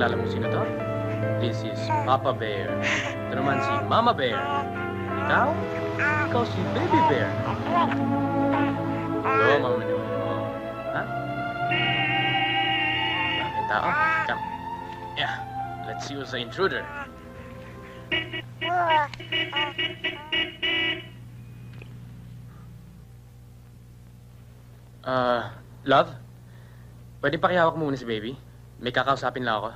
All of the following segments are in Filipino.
Kilala mo sino to? This is Papa Bear. Ito naman si Mama Bear. Ikaw? Ikaw si Baby Bear. Hello, Mama Bear. Ha? May tao? Come. Yeah. Let's see who's the intruder. Love? Pwede pakihawak muna si Baby? May kakausapin lang ako.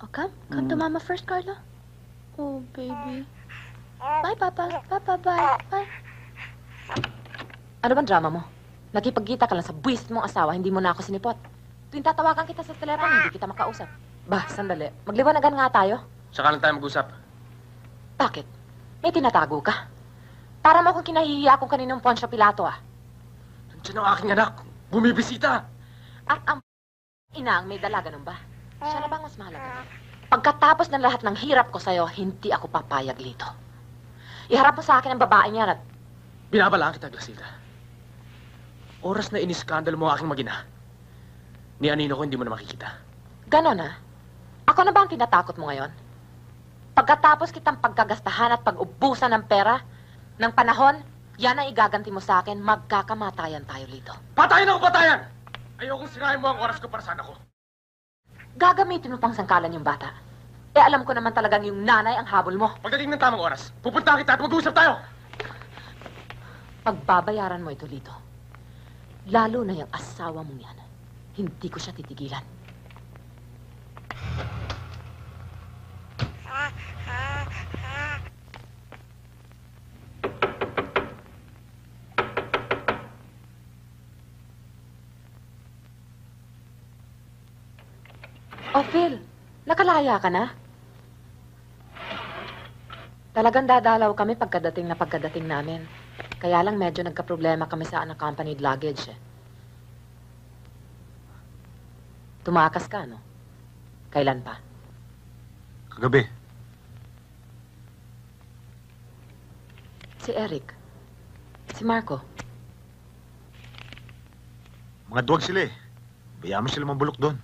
Oh, come to Mama first, Carlo. Oh, baby. Bye, Papa. Papa, bye. Bye. Ano bang drama mo? Nakipagkita ka lang sa buwis mong asawa, hindi mo na ako sinipot. Tuwing tatawagan kita sa telepono, hindi kita makausap. Bah, sandali. Magliwanagan nga tayo. Saka lang tayo mag-usap. Bakit? May tinatago ka? Para mo akong kinahihiya kung kaninong Poncio Pilato, ah. Nandiyan ang aking anak. Bumibisita. At ang ina ang may dala, ganun ba? Siya na bang mas mahalaga? Pagkatapos ng lahat ng hirap ko sa'yo, hindi ako papayag dito. Iharap mo sa akin ang babaeng yan at... Binabalaan kita, Glasilda. Oras na iniskandal mo ang aking magina. Ni Anino ko hindi mo na makikita. Ganon, ha? Ako na ba ang tinatakot mo ngayon? Pagkatapos kitang pagkagastahan at pag-ubusan ng pera, ng panahon, yan ang igaganti mo sa akin, magkakamatayan tayo dito. Patayin ako, patayan! Ayokong sirahin mo ang oras ko para sa anak ko. Gagamitin mo pang sangkalan yung bata. Eh, alam ko naman talagang yung nanay ang habol mo. Pagdating ng tamang oras, pupunta kita at mag-uusap tayo! Pagbabayaran mo ito, Lito. Lalo na yung asawa mong yan. Hindi ko siya titigilan. Oh, Phil. Nakalaya ka na? Talagang dadalaw kami pagkadating namin. Kaya lang medyo nagka-problema kami sa unaccompanied luggage, eh. Tumakas ka, no? Kailan pa? Kagabi. Si Eric. Si Marco. Mga duwag sila eh. Bayaan mo sila mabulok doon.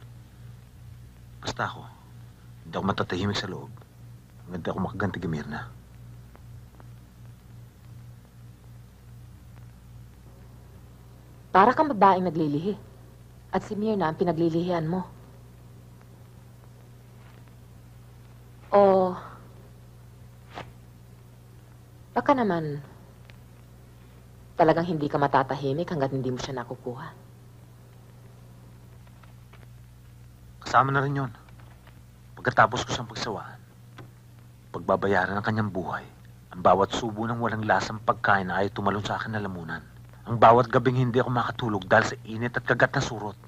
Basta ako, hindi ako matatahimik sa loob. Hanggang ako makaganti kay Mirna. Para kang babaeng naglilihi. At si Mirna ang pinaglilihian mo. O... baka naman... talagang hindi ka matatahimik hanggat hindi mo siya nakukuha. Kasama na rin yun. Pagkatapos ko siyang pagsawaan, pagbabayaran ng kanyang buhay, ang bawat subo ng walang lasang pagkain na ay tumalon sa akin na lamunan. Ang bawat gabing hindi ako makatulog dahil sa init at kagat na surot.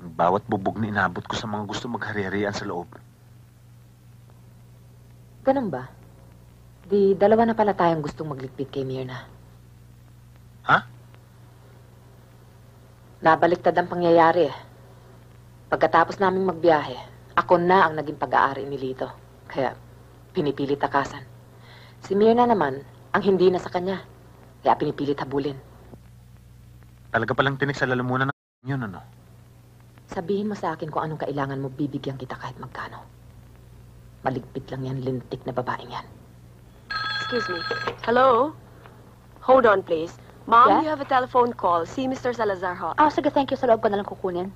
Ang bawat bubog na inabot ko sa mga gusto maghari-harian sa loob. Ganun ba? Di dalawa na pala tayong gustong maglikpit kay Mirna. Ha? Nabaliktad ang pangyayari, eh. Pagkatapos naming magbiyahe, ako na ang naging pag-aari ni Lito. Kaya pinipilit takasan. Si Mirna naman, ang hindi na sa kanya. Kaya pinipilit habulin. Talaga palang tinik sa lalamunan ng yun, ano? Sabihin mo sa akin kung anong kailangan mo, bibigyan kita kahit magkano. Maligpit lang yan, lintik na babaeng yan. Excuse me. Hello? Hold on, please. Mom, Yes? you have a telephone call. See Mr. Salazar ho. Ah, sige, thank you. Sa loob ko na lang kukunin.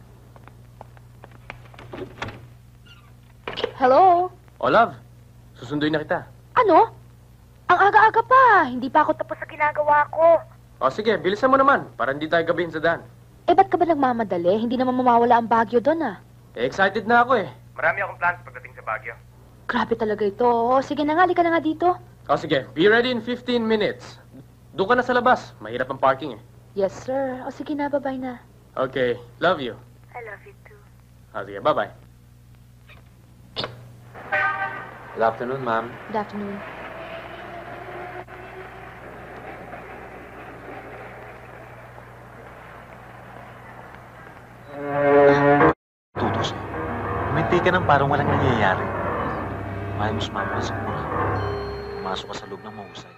Hello? O, love. Susunduin na kita. Ano? Ang aga-aga pa. Hindi pa ako tapos sa ginagawa ko. O, sige. Bilisan mo naman para hindi tayo gabihin sa daan. Eh, ba't ka ba nagmamadali? Hindi naman mawawala ang Baguio doon, ah. Eh, excited na ako eh. Marami akong plans pagdating sa Baguio. Grabe talaga ito. Oh, sige na nga, halika na nga dito. O, sige. Be ready in 15 minutes. Doon ka na sa labas. Mahirap ang parking eh. Yes, sir. O, sige na, bye-bye na. Okay. Love you. I love you too. O, sige. Bye-bye. Good afternoon, ma'am. Good afternoon. Tutos eh. Umintay ka ng parang walang nangyayari. Mayos mamuha sa mura. Pumasok ka sa loob ng mahusay.